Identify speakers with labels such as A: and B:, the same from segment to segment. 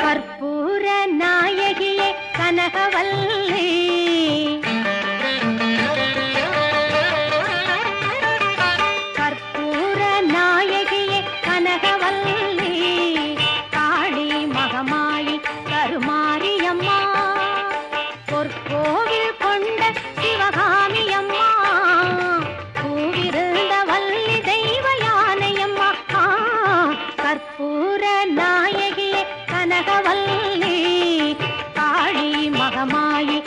A: கற்பூர நாயகியே கனகவல்லி கற்பூர நாயகியே கனகவல்லி காளி மகமாயி கருமாரியம்மா பொற்கோவில் கொண்ட சிவகாமி அம்மா பூவிருந்த வள்ளி தெய்வ யானையம்மா கற்பூர நாயகியே கனகவல்லி காளி மகமாயி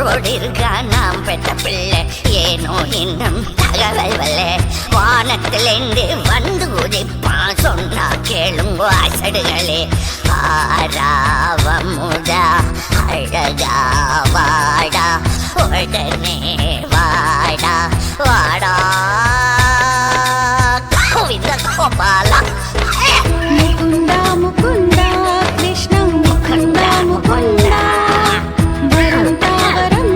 B: உயிரோடு இருக்கா நாம் பெற்ற பிள்ளை ஏனோ இன்னும் தகவல் வல்ல வானத்திலிருந்து வந்து உதிப்பான் சொன்னா கேளுங்க அசடுகளே ஆராவமுதா அழகா வாடா உடனே வாடா வாடா கோவிந்த கோபாலா
A: முகுந்தா முகுந்தா கிருஷ்ண முகுந்தா முகுந்தா வரம் தாவரம்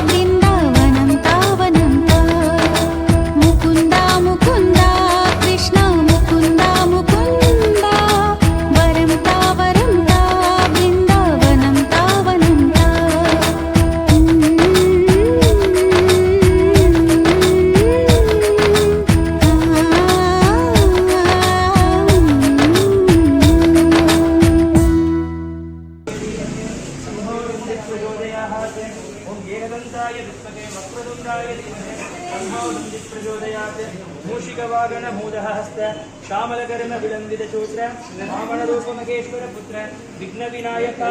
A: பிருந்தாவனம் தாவனம் முகுந்தா முகுந்தா கிருஷ்ண முகுந்தா முகுந்தா வரம் தாவரம் பிருந்தாவனம் தாவனம்
C: मूषिकवागण मूदहस्त श्यामलकर्ण विलंबित चोत्र वामन रूप महेश्वर पुत्र विघ्न विनायका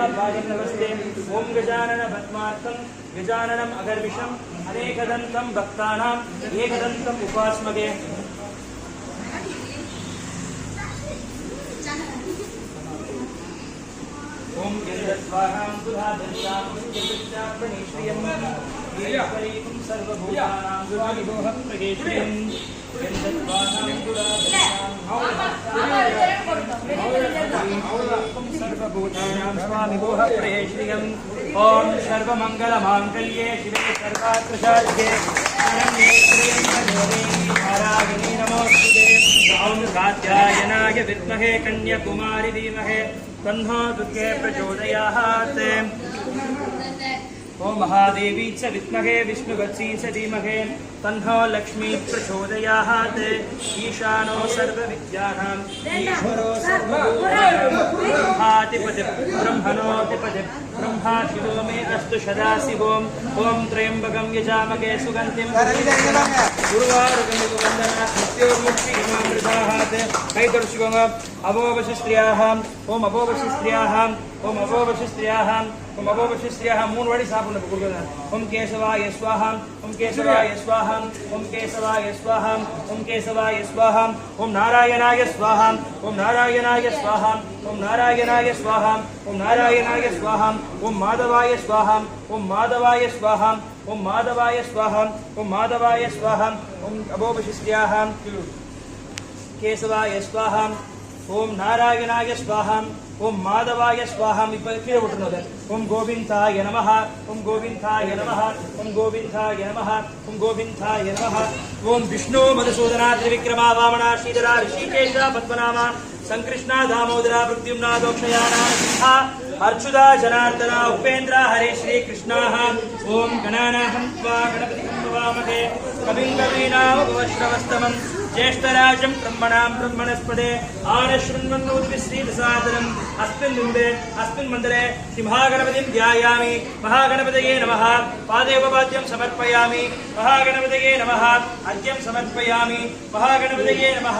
C: नमस्ते ओम गजानन पद्मार्कं गजाननम अगर्विषम अनेकदंतं भक्तानां एकदंतं उपास्मगे ओम यद्वाहां दुरादर्शां पुष्टिचाप्रणीश्रियं येकरीं सर्वभूतानां दुराविदोह प्रगेश्रियं यद्वाहां दुरादर्शां सर्वभूतानां स्वामिदोह प्रगेश्रियं ओम सर्वमंगलमांगल्ये शिवे सर्वार्थसाध्ये शरण्ये त्र्यम्बके नारायणी नमोस्तुते ओम कात्यायनाय विद्महे कन्याकुमारी धीमहि तन्नो दुर्गे प्रचोदयात् ओम महादेवी च विद्महे विष्णुवत्सी च धीमहि तन्नो लक्ष्मी प्रचोदयात् ईशानो सर्वविद्यानां ईश्वरो सर्वभूतानां ब्रह्मणोऽधिपतिः ब्रह्मा शिवो मे अस्तु सदाशिवो ओम त्र्यम्बकं यजामहे सुगन्धिं गुरुवारुकमिव वन्दनात् नित्योर्मुक्तिमामृतात् कैदर्शिवम् अवोवशिस्त्रियाः ओम अवोवशिस्त्रियाः ओम अवोवशिस्त्रियाः ओम अवोवशिस्त्रियाः मूण वाड़ी सापडணும் கொடுக்கணும் ओम केशवाय स्वाहा ओम केशवाय स्वाहा ओम केशवाय स्वाहा ओम केशवाय स्वाहा ओम नारायणाय स्वाहा ओम नारायणाय स्वाहा ओम नारायणाय स्वाहा ओम नारायणाय स्वाहा ओम माधवाय स्वाहा ओम माधवाय स्वाहा ओम माधवाय स्वाहा ओम माधवाय स्वाहा ओम अवोवशिस्त्रियाः केशवाय स्वाहा ओम नारायणाय स्वाहा ओम माधवाय स्वाहा कीड़े उठनोद ओम गोविंदाय नमः ओम गोविंदाय नमः ओम गोविंदाय नमः ओम गोविंदाय नमः ओम विष्णु मधुसूदना त्रिविक्रमा वामना श्रीधरा ऋषिकेश पद्मनामा संकृष्णा दामोदरा प्रद्युम्ना दोक्षयाना सिंहा अर्चुदा जनार्दना उपेन्द्र हरे श्री कृष्णाः ओम गणानाहं त्वा गणपतिं नमामहे कविं कवीनामुपवश्रवस्तमं ज्येष्ठराजं ब्रह्मणां ब्रह्मणस्पदे आनशृण्वन्नोतिश्रीप्रसादनम् अस्मिन् बिम्बे अस्मिन् मन्दिरे सिंहागणपतिं ध्यायामि महागणपतये नमः पादेववाद्यं समर्पयामि महागणपतये नमः अर्घ्यं समर्पयामि महागणपतये नमः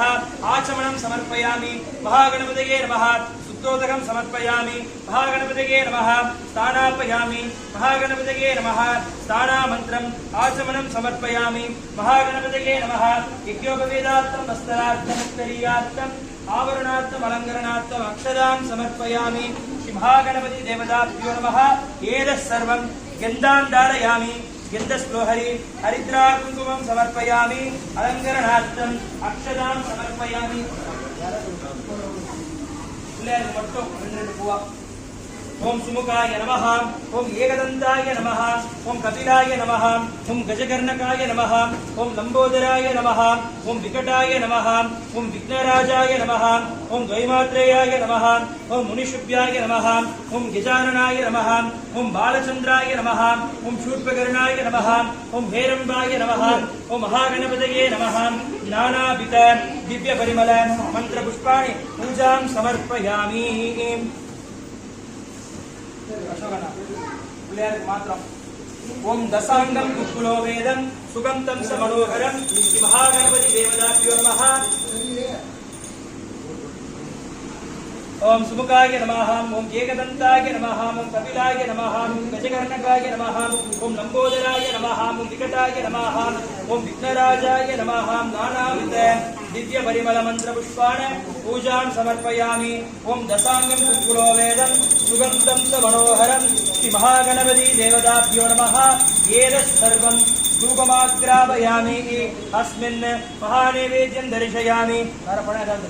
C: आचमनं समर्पयामि महागणपतये नमः शुद्धोदकं समर्पयामि महागणपतये नमः स्थानापयामि महागणपतये नमः स्थानामन्त्रम् आचमनं समर्पयामि महागणपतये नमः यज्ञोपवेदार्थं वस्त्रार्थमुत्तरीयार्थम् आवरणार्थम् अलङ्करणार्थम् अक्षदां समर्पयामि महागणपति देवताभ्यो नमः एतत् सर्वं गन्धां धारयामि गन्धस्प्लोहरि हरिद्रा कुङ्कुमं समर्पयामि अलङ्करणार्थम् अक्षदां समर्पयामि ओम सुमुखाय नमः ओम एकदंताय नमः ओम कपिलाय नमः ओम गजकर्णकाय नमः ओम लंबोदराय नमः ओम विकटाय नमः ओम विघ्नराजाय नमः ओम द्वैमात्रेयाय नमः ओम मुनिशुभ्याय नमः ओम गजाननाय नमः ओम बालचंद्राय नमः ओम शूर्पकर्णाय नमः ओम हेरंबाय नमः ओम महागणपतये नमः नानाविध दिव्य परिमल मंत्र पुष्पाणि पूजां समर्पयामि ओम दशांगम कुकुलो वेदम सुगंधम स मनोहरम श्री महागणपति देवताभ्यो नमः ஓம் சுமுகாய நமஹ ஓம் ஏகதந்தாய நமஹ ஓம் கபிலாய நமஹ ஓம் கஜகர்ணகாய நமஹ ஓம் லம்போதராய நமஹ ஓம் விகடாய நமஹ ஓம் விக்னராஜாய நமஹ நானாவித திவ்ய பரிமள மந்திர புஷ்பான பூஜாம் சமர்ப்பயாமி ஓம் தசாங்கம் குக்குலோ வேதம் சுகந்தம் ச மனோகரம் ஸ்ரீ மகாகணபதி தேவதாப்யோ நமஹ ஏதஸ் சர்வம் தூபமாக்ராபயாமி அஸ்மின் மகாநைவேத்யம் தரிசயாமி.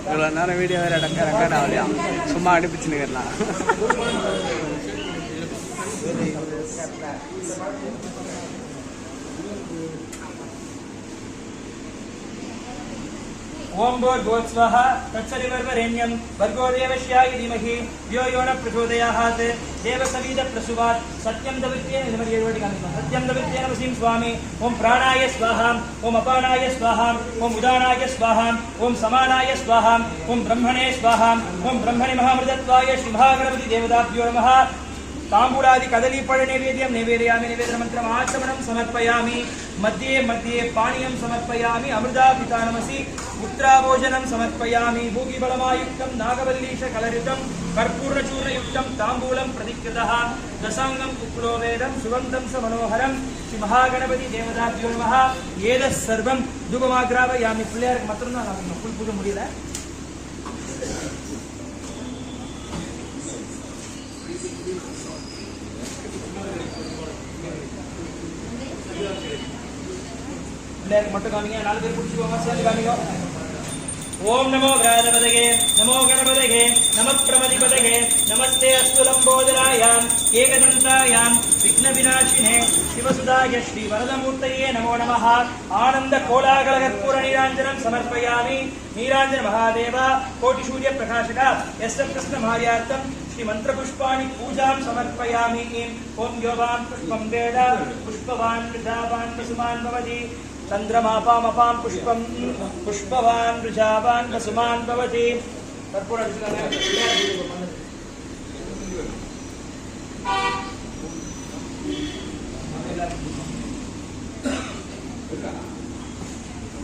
D: இவ்வளோ நேரம் வீடியோ வேறு ரெக்கார்ட் ஆகலையா, சும்மா அனுப்பிச்சுன்னுக்கிறலாம்.
C: ओम भूर्भुवस्वः तत्सवितुर्वरेण्यं भर्गो देवस्याय धीमहि धियो यो न प्रचोदयात् देवसवितप्रसूवात् सत्यं दवित्येन सत्यं दवित्येन वसीं स्वामी. ओम प्राणाय स्वाहा ओम अपानाय स्वाहा ओम उदानाय स्वाहा ओम समानाय स्वाहा ओम ब्रह्मणे स्वाहा ओम ब्रह्मणि महामृतत्वाय श्री महागणपति देवताभ्यो नमः. तांबूलादि कदलीफल नैवेद्यं नैवेदयामि. नैवेद्यमन्त्रम् आचमनं समर्पयामि. मध्ये मध्ये पानीयं समर्पयामि. अमृतापितानमसि पुत्राभोजनं समर्पयामि. भूगिबलमायुक्तं नागवल्लीशकलरितं कर्पूर्णचूर्णयुक्तं तांबूलं प्रतिकृतः दशांगं कुक्कुलो वेदं सुगन्धं स मनोहरं श्री महागणपति देवताभ्यो नमः. एतत् सर्वं धूपमाग्रापयामि. पिள்ளையாருக்கு மட்டும் தான் நான் ஃபுல் பூஜை முடியல. மட்டும் காமிங்க, 4 பேர் பிடிச்சிக்கோங்க, சேர்ந்து காமிங்க. ஓம் நமோ கிராதபதகே நமோ கணபதகே நம பிரமதிபதகே நமஸ்தே அஸ்து லம்போதராயாம் ஏகதந்தாயாம் விக்ன விநாசினே சிவசுதாய ஸ்ரீ வரதமூர்த்தயே நமோ நமः. ஆனந்த கோலாகல கற்பூர நீராஞ்சனம் சமர்ப்பயாமி. நீராஞ்சன மகாதேவ கோட்டி சூரிய பிரகாசக எஸ்ஸ கிருஷ்ண மார்யார்த்தம் श्री मंत्र पुष्पाणि पूजां समर्पयामि. ओम योवान् पुष्पं वेद पुष्पवान् वृषावान् वसुमान् भवति. चन्द्रमापामपां पुष्पं पुष्पवान् वृषावान् वसुमान् भवति. कर्पूर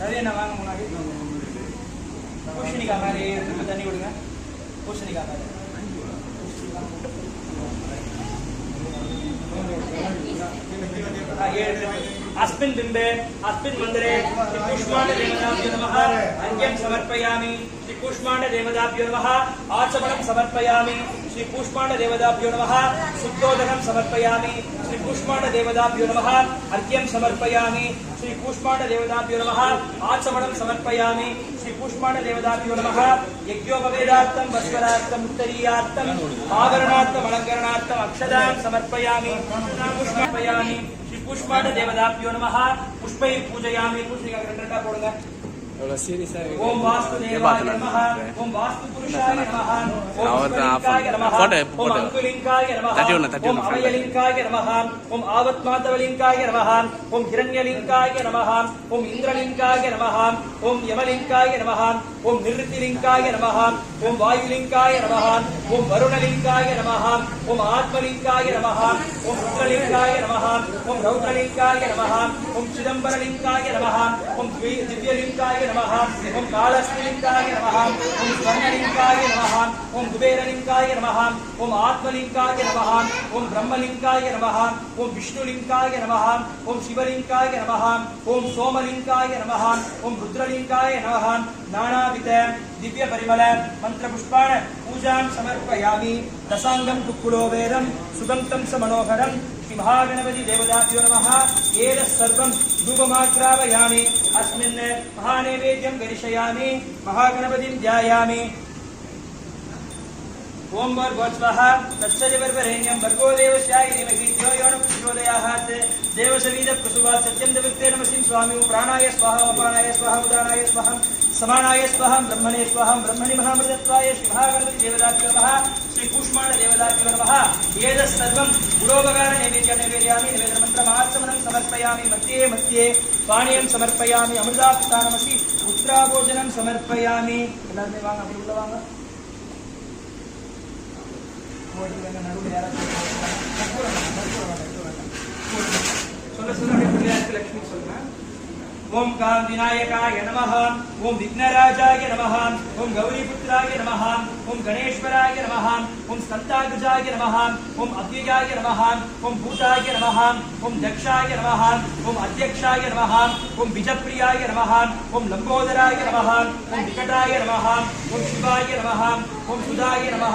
C: நிறைய வாங்க முன்னாடி பூஷணிக்காய் மாதிரி தண்ணி விடுங்க. பூஷணிக்காய் மாதிரி अस्मिन् बिम्बे अस्मिन् मन्दिरे श्री कूष्माण्ड देवताभ्यो नमः अर्घ्यं समर्पयामि. श्री कूष्माण्ड देवताभ्यो नमः आचमनं समर्पयामि. श्री कूष्माण्ड देवताभ्यो नमः शुद्धोदकं समर्पयामि. श्री कूष्माण्ड देवताभ्यो नमः अर्घ्यं समर्पयामि. श्री कूष्माण्ड देवताभ्यो नमः आचमनं समर्पयामि. श्री कूष्माण्ड देवताभ्यो नमः यज्ञोपवेदार्थं वस्त्रार्थं उत्तरीयार्थं आभरणार्थं अलङ्करणार्थं अक्षतां समर्पयामि. समर्पयामि. श्री कूष्माण्ड देवताभ्यो नमः पुष्पै पूजयामि. पूजनिका गंडा போடுங்க. ओम वास्तुदेवाय नमः ओम वास्तुपुरुषाय नमः ओम अवलिंकाय नमः ओम अंकुलिंकाय नमः ओम अवयलिंकाय नमः ओम आवत्मातवलिंकाय नमः ओम हिरण्यलिंकाय नमः ओम इंद्रलिंकाय नमः ओम यमलिंकाय नमः ओम निवृत्तिलिंकाय नमः ओम वायुलिंकाय नमः ओम वरुणलिंकाय नमः ओम आत्मलिंकाय नमः ओम रुद्रलिंकाय नमः ओम रौद्रलिंकाय नमः ओम चिदंबरलिंकाय नमः ओम दिव्यलिंकाय नमः ओम कालस्त्रीलिंकाय नमः ओम स्वर्णलिंकाय नमः ओम कुबेरलिंकाय नमः ओम आत्मलिंकाय नमः ओम ब्रह्मलिंकाय नमः ओम विष्णुलिंकाय नमः ओम शिवलिंकाय नमः ओम सोमलिंकाय नमः ओम रुद्रलिंकाय नमः. नानाविध दिव्य परिमल मंत्र पुष्पाण पूजां समर्पयामि. दशांगं कुक्कुलो वेदं सुगन्धं स मनोहरं श्री महागणपति देवताभ्यो नमः. एतत् सर्वं धूपमाग्रापयामि. अस्मिन् महानैवेद्यं करिष्यामि. महागणपतिं ध्यायामि. ओम भूर्भुवस्वः तत्सवितुर्वरेण्यं भर्गो देवस्याय धीमहि धियो यो न प्रचोदयात् देवसवितप्रसूवात् सत्यं दवित्येन वसीं स्वामी. प्राणाय स्वाहा अपानाय स्वाहा उदानाय स्वाहा समानाय स्वाहा ब्रह्मणे स्वाहा ब्रह्मणि महामृतत्वाय श्री महागणपति देवताभ्यो नमः. श्री कूष्माण्ड देवताभ्यो नमः. एतत् सर्वं गुरोपकार नैवेद्यं नैवेदयामि. नैवेद्यमन्त्रमाचमनं समर्पयामि. मध्ये मध्ये पानीयं समर्पयामि. अमृतापितानमसि पुत्राभोजनं समर्पयामि. எல்லாரும் வாங்க, அப்படி உள்ள வாங்க. लक्ष्मी ओम काम विनायकाय नमः ओम विघ्नराजाय नमः ओम गौरीपुत्राय नमः ओम गणेश्वराय नमः ओम स्कंदाग्रजाय नमः ओम अव्ययाय नमः ओम भूताय नमः ओम दक्षाय नमः ओम अध्यक्षाय नमः ओम विजप्रियाय नमः ओम लंबोदराय नमः ओम विकटाय नमः ओम शिवाय नमः ओम सुधाय नमः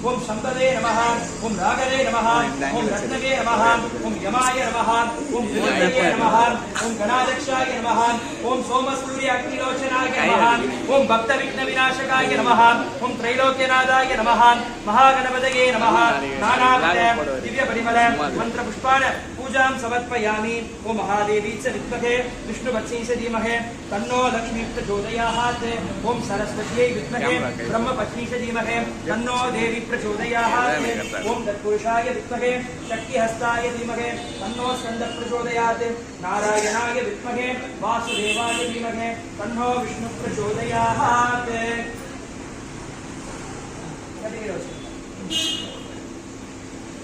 C: ओम शंभवे नमः ओम रागवे नमः ओम रत्नवे नमः ओम यमाय नमः ओम भूतये नमः ओम गणाध्यक्षाय नमः ओम सोमसूर्य अग्निलोचनाय नमः ओम भक्त विघ्न विनाशकाय नमः ओम त्रैलोक्यनाथाय नमः महागणपतये नमः नानाविध दिव्य परिमल मंत्र पुष्पान पूजां समर्पयामि ओम महादेवी च विद्महे विष्णुवत्सी च धीमहि तन्नो लक्ष्मी प्रचोदयात् ओम सरस्वत्यै विद्महे ब्रह्मपत्नी च धीमहि तन्नो देवी प्रचोदयात् ओम तत्पुरुषाय विद्महे शक्तिहस्ताय धीमहि तन्नो स्कंद प्रचोदयात् नारायणाय विद्महे वासुदेवाय धीमहि तन्नो विष्णु प्रचोदयात्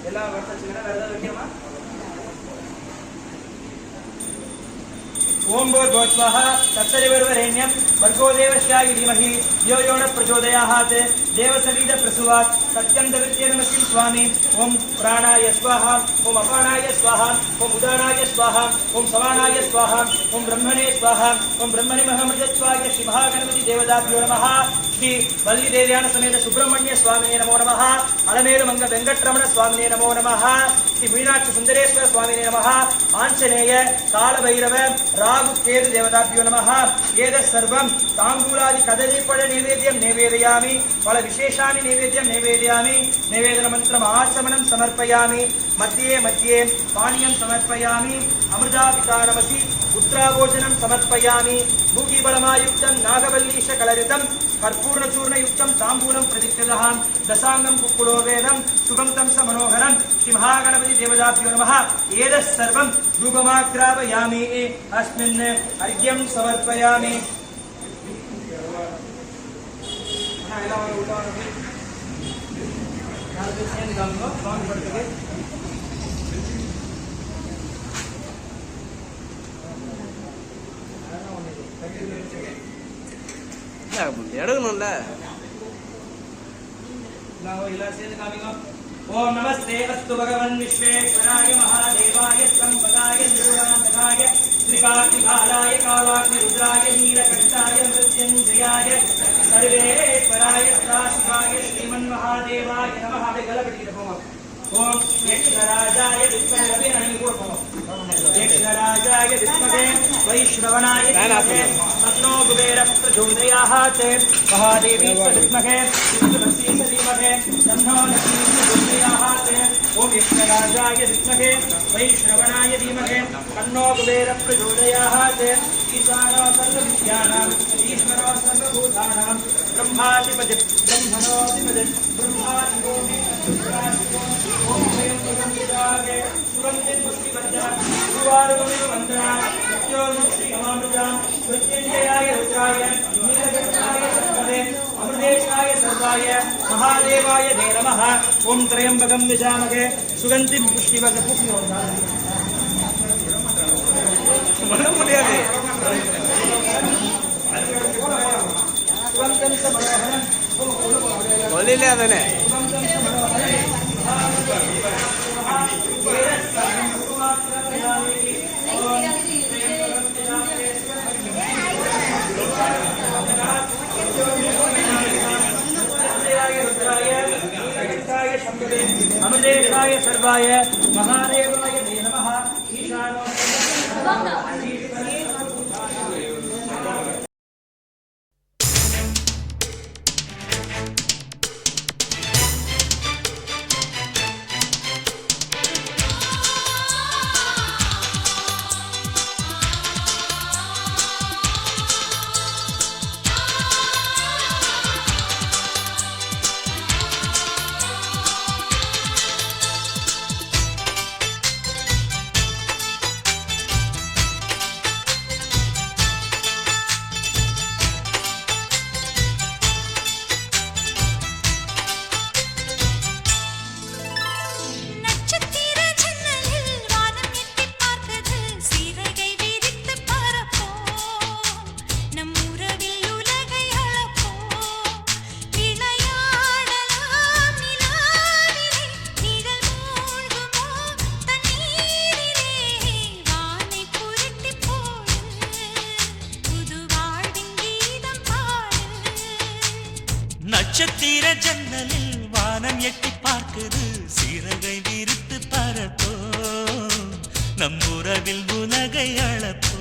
C: ಎಲ್ಲ ವರ್ಷ ಚಿನ್ನ ವರದ ವಿದ್ಯಮ ओम भूर्भुवः तत्सवितुर्वरेण्यं भर्गो देवस्याय धीमहि धियो यो नः प्रचोदयात् देवसविद प्रसूवात् सत्यं दवित्येनमस्मिन् स्वामी ओम प्राणाय स्वाहा ओम अपानाय स्वाहा ओम उदानाय स्वाहा ओम समानाय स्वाहा ओम ब्रह्मणे स्वाहा ओम ब्रह्मणि महामृतत्वाय श्री महागणपति देवताभ्यो नमः श्री वल्ली देव्यान समेत सुब्रह्मण्य स्वामिने नमो नमः अलमेलु मंग वेंकटरमण स्वामिने नमो नमः श्री मीनाक्षी सुंदरेश्वर स्वामिने नमः आंजनेय कालभैरव राहु केतु देवताभ्यो नमः एतत् सर्वं ताम्बूलादि कदलीफल नैवेद्यं निवेदयामि फल विशेषानि नैवेद्यं निवेदयामि नैवेद्य मंत्रम् आचमनं समर्पयामि मध्ये मध्ये पानीयं समर्पयामि अमृतापितानमसि पुत्राभोजनं समर्पयामि भूगिबलमायुक्तं नागवल्लीशकलरितं कर्पूर्णचूर्णयुक्तं ताम्बूलं प्रतिकृतः दशांगं कुक्कुलो वेदं शुभं तं स मनोहरं श्री महागणपति देवताभ्यो नमः एतत् सर्वं धूपमाग्रापयामि अस्मिन् अर्घ्यं समर्पयामि
D: எடுக்கணும்ல
C: ओम नमस्ते अस्तु भगवन् विश्वेश्वराय महादेवाय त्र्यंबकाय त्रिपुरान्तकाय त्रिकाग्निकालाय कालाग्निरुद्राय नीलकण्ठाय मृत्युञ्जयाय सर्वेश्वराय सदाशिवाय श्रीमन्महादेवाय नमः ओम यक्षराजाय विद्महे यक्षराजाय विद्महे वैश्रवणाय धीमहि तन्नो कुबेरः प्रचोदयात् महादेवी विद्महे विष्णुपत्नी धीमहि तन्नो लक्ष्मी प्रचोदयात् ओम यक्षराजाय विद्महे वैश्रवणाय धीमहि तन्नो कुबेरः प्रचोदयात् ईशानो सर्वविद्यानां ईश्वरो सर्वभूतानां ब्रह्माधिपति ब्रह्मणोऽधिपति ब्रह्माधिपति ओम स्वयं प्रगमितागे सुगंधिं पुष्टिवर्धना गुरुवारगमिव वन्दना सत्योर्मुक्ति अमामृता मृत्युञ्जयाय रुद्राय नीलकण्ठाय शङ्करे अमृतेशाय सर्वाय महादेवाय ते नमः ओम त्र्यम्बकं यजामहे सुगंधिं पुष्टिवर्धना
D: பண்ண முடியாது சொல்லிலே தானே
C: अमृतेशाय सर्वाय महादेवाय ते नमः ईशानो
E: நட்சத்திர ஜன்னலில் வானம் எட்டி பார்க்குது சிறகை விரித்து பரப்போ நம் உறவில் உலகை அளப்போ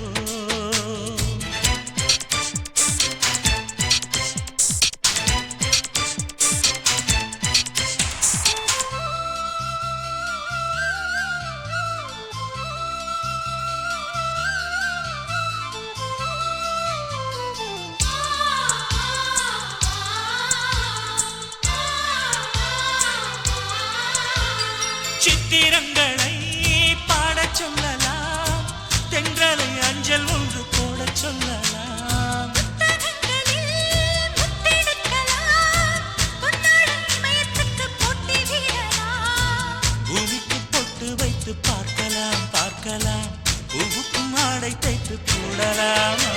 E: சித்திரங்களை பாடச் சொல்லலாம் தென்றலை அஞ்சல் ஒன்று போடச் சொல்லலாம் பூமிக்கு பொட்டு வைத்து பார்க்கலாம் பார்க்கலாம் பூவுக்கும் ஆடை தைத்து போடலாமா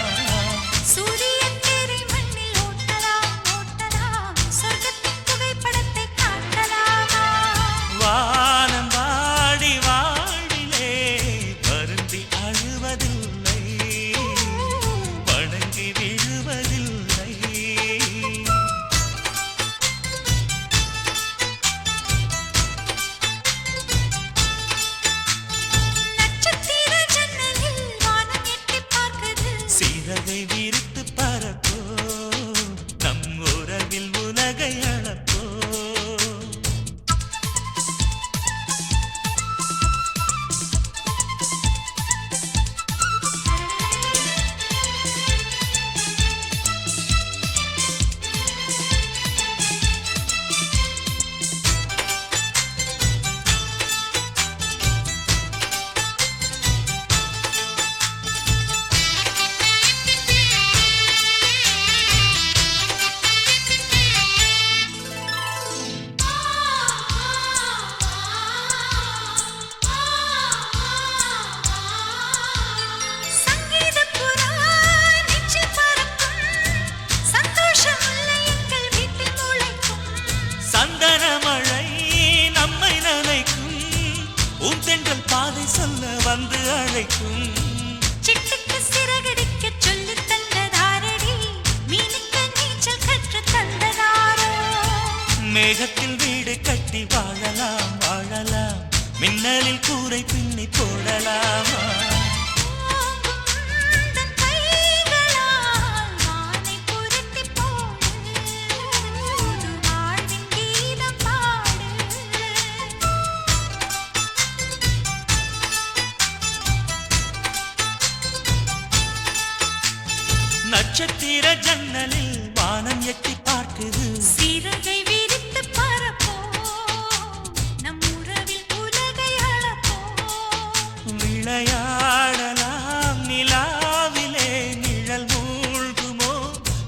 E: சிறகை விரித்து பரப்போ நம் உறவில் உலகை அளப்போ சந்தனமழை நம்மை நனைக்கும் ஊந்தென்றல் பாதை சொல்ல வந்து அழைக்கும்
A: சிட்டுக்கு சிறகடிக்க சொல்லி தந்ததாரடி மீனுக்கு நீச்சல் கற்று தந்ததாரோ
E: மேகத்தில் வீடு கட்டி வாழலாம் வாழலாம் மின்னலில் கூரை பின்னி போடலாமா நட்சத்திர ஜன்னலில் வானம் எட்டி பார்க்குது
A: சிறகை விரித்து பரப்போ நம் உறவில் உலகை அளப்போ
E: விளையாடலாம் நிலாவிலே நிழல் மூழ்குமோ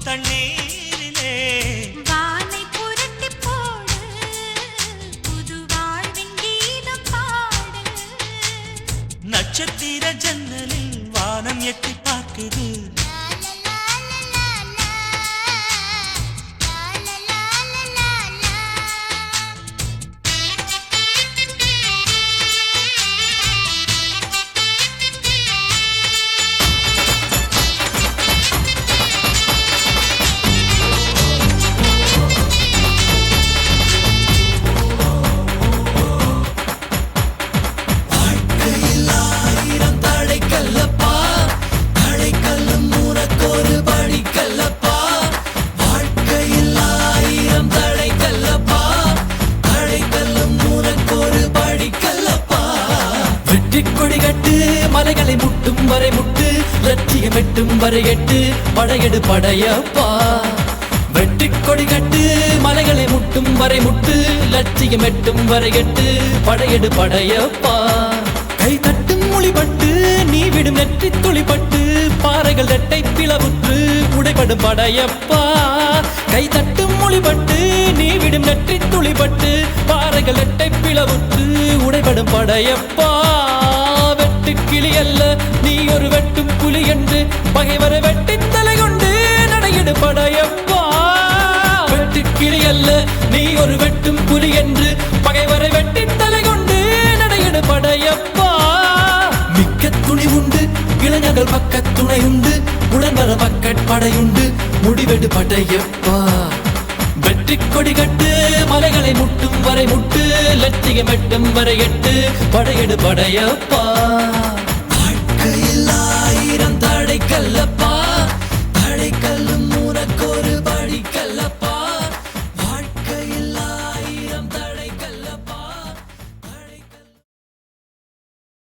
E: தண்ணீரிலே
A: வானை புரட்டி போடு புது வாழ்வின் கீதம் பாடு
E: நட்சத்திர ஜன்னலில் வானம் எட்டி பார்க்குது
F: மலைகளை முட்டும் வரை முட்டு லட்சியம் எட்டும் வரை எட்டு படையெடு படையப்பா வெட்டி கொடி கட்டு மலைகளை முட்டும் வரை முட்டு லட்சியம் எட்டும் வரை எட்டு படையெடு படையப்பா கை தட்டும் மொழிபட்டு நீ விடும் நெற்றி துளிப்பட்டு பாறைகள் ரெட்டை பிளவுற்று உடைபடும் படையப்பா கை தட்டும் மொழிபட்டு நீ விடும் நெற்றி துளிப்பட்டு பாறைகள் ரெட்டை பிளவுற்று உடைபடும் படையப்பா கிளி அல்ல நீ ஒரு வெட்டும் புலி என்று பகைவரை வெட்டி தலை கொண்டு நடையிடு படையப்பா வெட்டு கிளி அல்ல நீ ஒரு வெட்டும் புலி என்று பகைவரை வெட்டி தலை கொண்டு நடையிடு படையப்பா மிக்க துணி உண்டு இளைஞர்கள் பக்க துணை உண்டு உடன் வர பக்கட் படையுண்டு முடிவெடு படையப்பா வெற்றி வெற்றி கொடி கட்டு மலைகளை முட்டும் வரை முட்டு லட்சியம் எட்டும் வரை எட்டு படையெடு படையப்பா